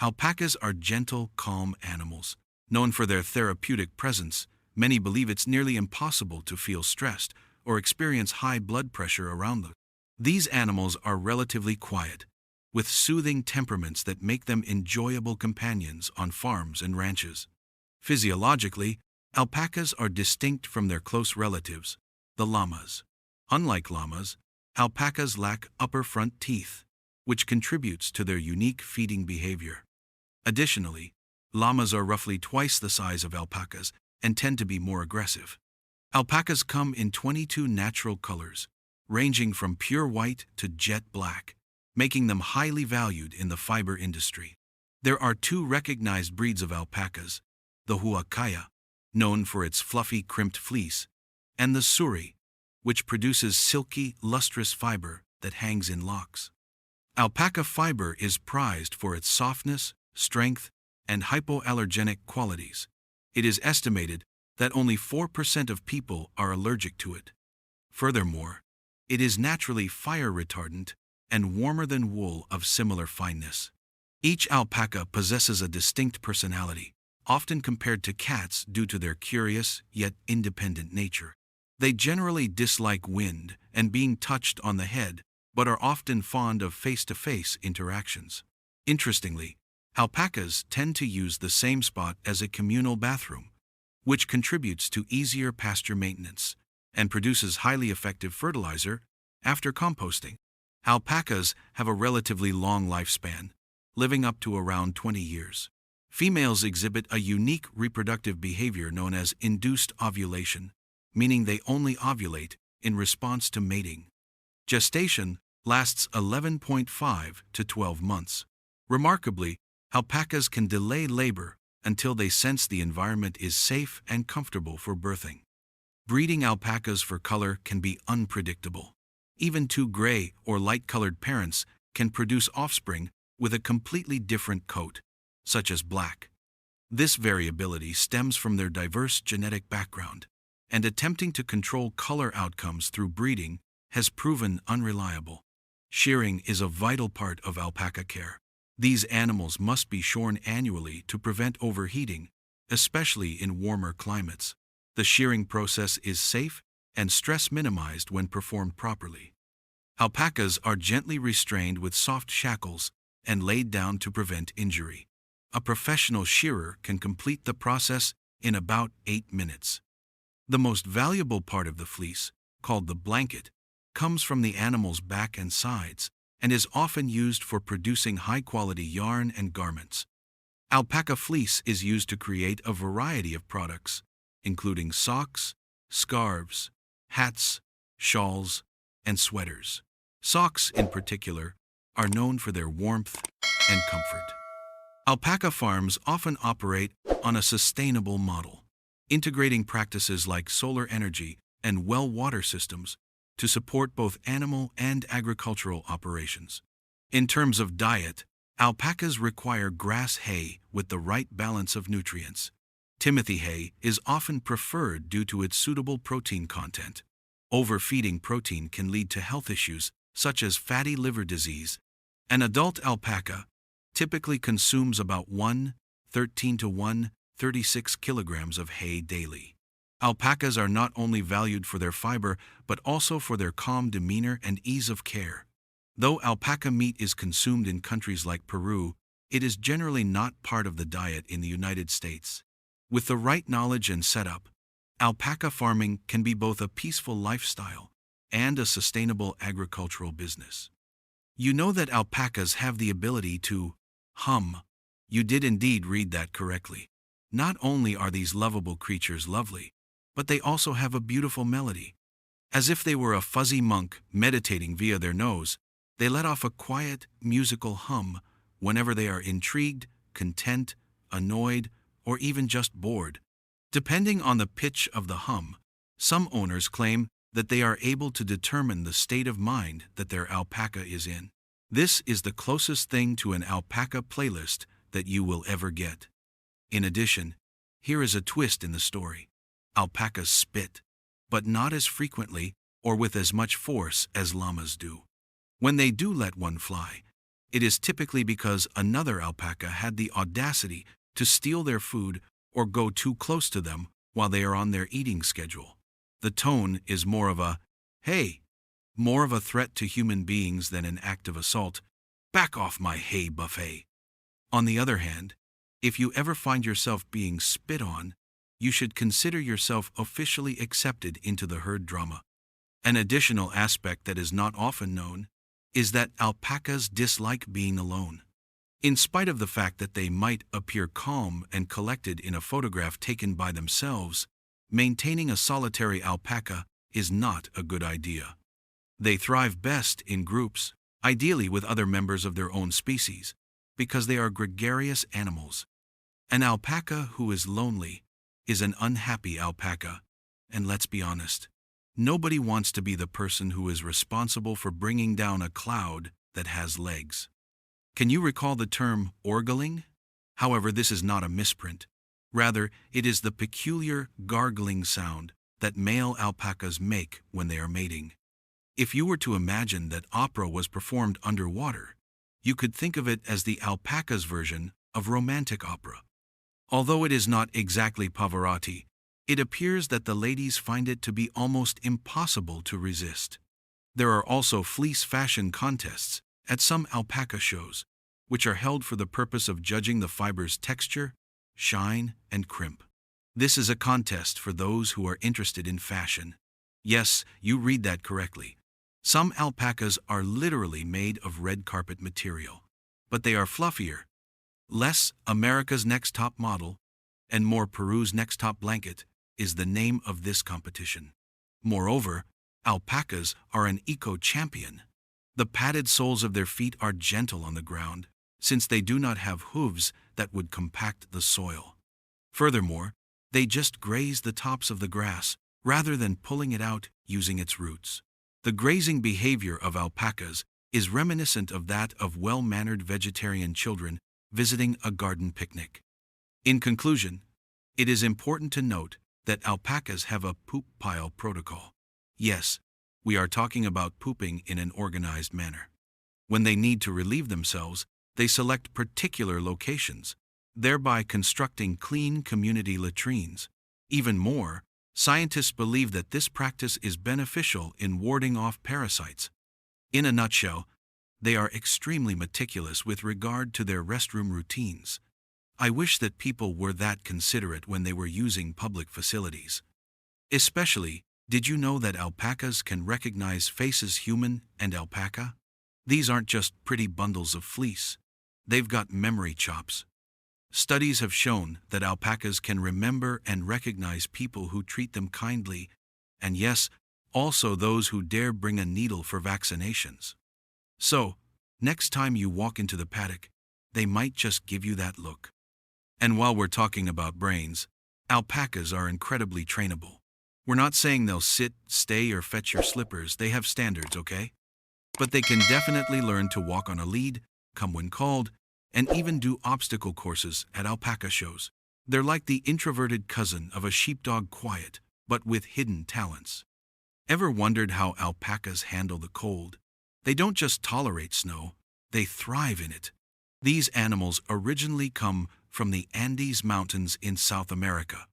Alpacas are gentle, calm animals. Known for their therapeutic presence, many believe it's nearly impossible to feel stressed or experience high blood pressure around them. These animals are relatively quiet, with soothing temperaments that make them enjoyable companions on farms and ranches. Physiologically, alpacas are distinct from their close relatives, the llamas. Unlike llamas, alpacas lack upper front teeth, which contributes to their unique feeding behavior. Additionally, llamas are roughly twice the size of alpacas and tend to be more aggressive. Alpacas come in 22 natural colors, ranging from pure white to jet black, making them highly valued in the fiber industry. There are two recognized breeds of alpacas, the huacaya, known for its fluffy crimped fleece, and the suri, which produces silky, lustrous fiber that hangs in locks. Alpaca fiber is prized for its softness, strength, and hypoallergenic qualities. It is estimated that only 4% of people are allergic to it. Furthermore, it is naturally fire retardant and warmer than wool of similar fineness. Each alpaca possesses a distinct personality, often compared to cats due to their curious yet independent nature. They generally dislike wind and being touched on the head, but are often fond of face-to-face interactions. Interestingly, alpacas tend to use the same spot as a communal bathroom, which contributes to easier pasture maintenance and produces highly effective fertilizer after composting. Alpacas have a relatively long lifespan, living up to around 20 years. Females exhibit a unique reproductive behavior known as induced ovulation, meaning they only ovulate in response to mating. Gestation lasts 11.5 to 12 months. Remarkably, alpacas can delay labor until they sense the environment is safe and comfortable for birthing. Breeding alpacas for color can be unpredictable. Even two gray or light-colored parents can produce offspring with a completely different coat, such as black. This variability stems from their diverse genetic background, and attempting to control color outcomes through breeding has proven unreliable. Shearing is a vital part of alpaca care. These animals must be shorn annually to prevent overheating, especially in warmer climates. The shearing process is safe and stress minimized when performed properly. Alpacas are gently restrained with soft shackles and laid down to prevent injury. A professional shearer can complete the process in about 8 minutes. The most valuable part of the fleece, called the blanket, comes from the animal's back and sides and is often used for producing high-quality yarn and garments. Alpaca fleece is used to create a variety of products, including socks, scarves, hats, shawls, and sweaters. Socks, in particular, are known for their warmth and comfort. Alpaca farms often operate on a sustainable model, integrating practices like solar energy and well water systems to support both animal and agricultural operations. In terms of diet, alpacas require grass hay with the right balance of nutrients. Timothy hay is often preferred due to its suitable protein content. Overfeeding protein can lead to health issues such as fatty liver disease. An adult alpaca typically consumes about 1:13 to 1:36 kilograms of hay daily. Alpacas are not only valued for their fiber, but also for their calm demeanor and ease of care. Though alpaca meat is consumed in countries like Peru, it is generally not part of the diet in the United States. With the right knowledge and setup, alpaca farming can be both a peaceful lifestyle and a sustainable agricultural business. You know that alpacas have the ability to hum. You did indeed read that correctly. Not only are these lovable creatures lovely, but they also have a beautiful melody. As if they were a fuzzy monk meditating via their nose, they let off a quiet, musical hum whenever they are intrigued, content, annoyed, or even just bored. Depending on the pitch of the hum, some owners claim that they are able to determine the state of mind that their alpaca is in. This is the closest thing to an alpaca playlist that you will ever get. In addition, here is a twist in the story. Alpacas spit, but not as frequently or with as much force as llamas do. When they do let one fly, it is typically because another alpaca had the audacity to steal their food or go too close to them while they are on their eating schedule. The tone is more of a, "Hey," more of a threat to human beings than an act of assault. "Back off my hay buffet." On the other hand, if you ever find yourself being spit on, you should consider yourself officially accepted into the herd drama. An additional aspect that is not often known is that alpacas dislike being alone. In spite of the fact that they might appear calm and collected in a photograph taken by themselves, maintaining a solitary alpaca is not a good idea. They thrive best in groups, ideally with other members of their own species, because they are gregarious animals. An alpaca who is lonely is an unhappy alpaca, and let's be honest, nobody wants to be the person who is responsible for bringing down a cloud that has legs. Can you recall the term orgling? However, this is not a misprint. Rather, it is the peculiar gargling sound that male alpacas make when they are mating. If you were to imagine that opera was performed underwater, you could think of it as the alpaca's version of romantic opera. Although it is not exactly Pavarotti, it appears that the ladies find it to be almost impossible to resist. There are also fleece fashion contests at some alpaca shows, which are held for the purpose of judging the fiber's texture, shine, and crimp. This is a contest for those who are interested in fashion. Yes, you read that correctly. Some alpacas are literally made of red carpet material, but they are fluffier, less America's Next Top Model, and more Peru's Next Top Blanket is the name of this competition. Moreover, alpacas are an eco-champion. The padded soles of their feet are gentle on the ground, since they do not have hooves that would compact the soil. Furthermore, they just graze the tops of the grass rather than pulling it out using its roots. The grazing behavior of alpacas is reminiscent of that of well-mannered vegetarian children visiting a garden picnic. In conclusion, it is important to note that alpacas have a poop pile protocol. Yes, we are talking about pooping in an organized manner. When they need to relieve themselves, they select particular locations, thereby constructing clean community latrines. Even more, scientists believe that this practice is beneficial in warding off parasites. In a nutshell, they are extremely meticulous with regard to their restroom routines. I wish that people were that considerate when they were using public facilities. Especially, did you know that alpacas can recognize faces human and alpaca? These aren't just pretty bundles of fleece. They've got memory chops. Studies have shown that alpacas can remember and recognize people who treat them kindly, and yes, also those who dare bring a needle for vaccinations. So, next time you walk into the paddock, they might just give you that look. And while we're talking about brains, alpacas are incredibly trainable. We're not saying they'll sit, stay, or fetch your slippers. They have standards, okay? But they can definitely learn to walk on a lead, come when called, and even do obstacle courses at alpaca shows. They're like the introverted cousin of a sheepdog, quiet, but with hidden talents. Ever wondered how alpacas handle the cold? They don't just tolerate snow, they thrive in it. These animals originally come from the Andes Mountains in South America,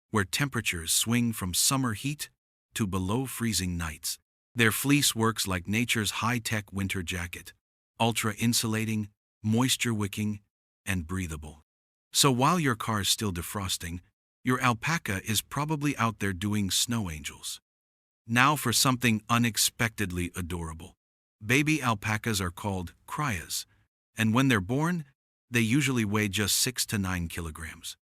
where temperatures swing from summer heat to below freezing nights. Their fleece works like nature's high-tech winter jacket, ultra-insulating, moisture-wicking, and breathable. So while your car's still defrosting, your alpaca is probably out there doing snow angels. Now for something unexpectedly adorable. Baby alpacas are called cryas, and when they're born, they usually weigh just 6 to 9 kilograms.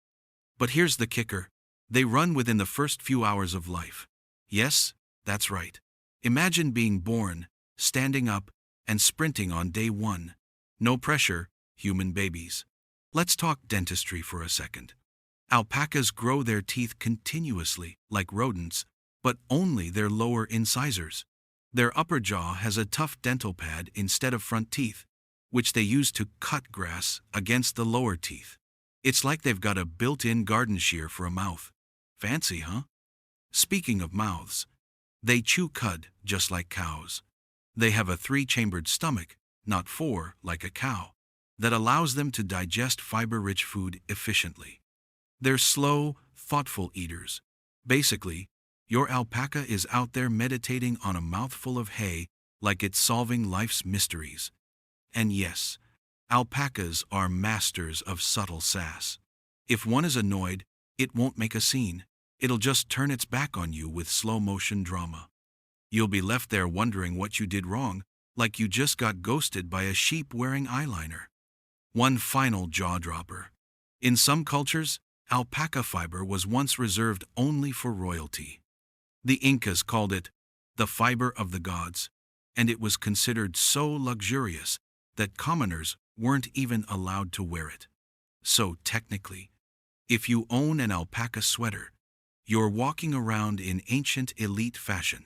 But here's the kicker. They run within the first few hours of life. Yes, that's right. Imagine being born, standing up, and sprinting on day one. No pressure, human babies. Let's talk dentistry for a second. Alpacas grow their teeth continuously, like rodents, but only their lower incisors. Their upper jaw has a tough dental pad instead of front teeth, which they use to cut grass against the lower teeth. It's like they've got a built-in garden shear for a mouth. Fancy, huh? Speaking of mouths, they chew cud just like cows. They have a 3-chambered stomach, not for, like a cow, that allows them to digest fiber-rich food efficiently. They're slow, thoughtful eaters. Basically, your alpaca is out there meditating on a mouthful of hay like it's solving life's mysteries. And yes, alpacas are masters of subtle sass. If one is annoyed, it won't make a scene. It'll just turn its back on you with slow-motion drama. You'll be left there wondering what you did wrong, like you just got ghosted by a sheep wearing eyeliner. One final jaw-dropper. In some cultures, alpaca fiber was once reserved only for royalty. The Incas called it the fiber of the gods, and it was considered so luxurious that commoners weren't even allowed to wear it. So technically, if you own an alpaca sweater, you're walking around in ancient elite fashion.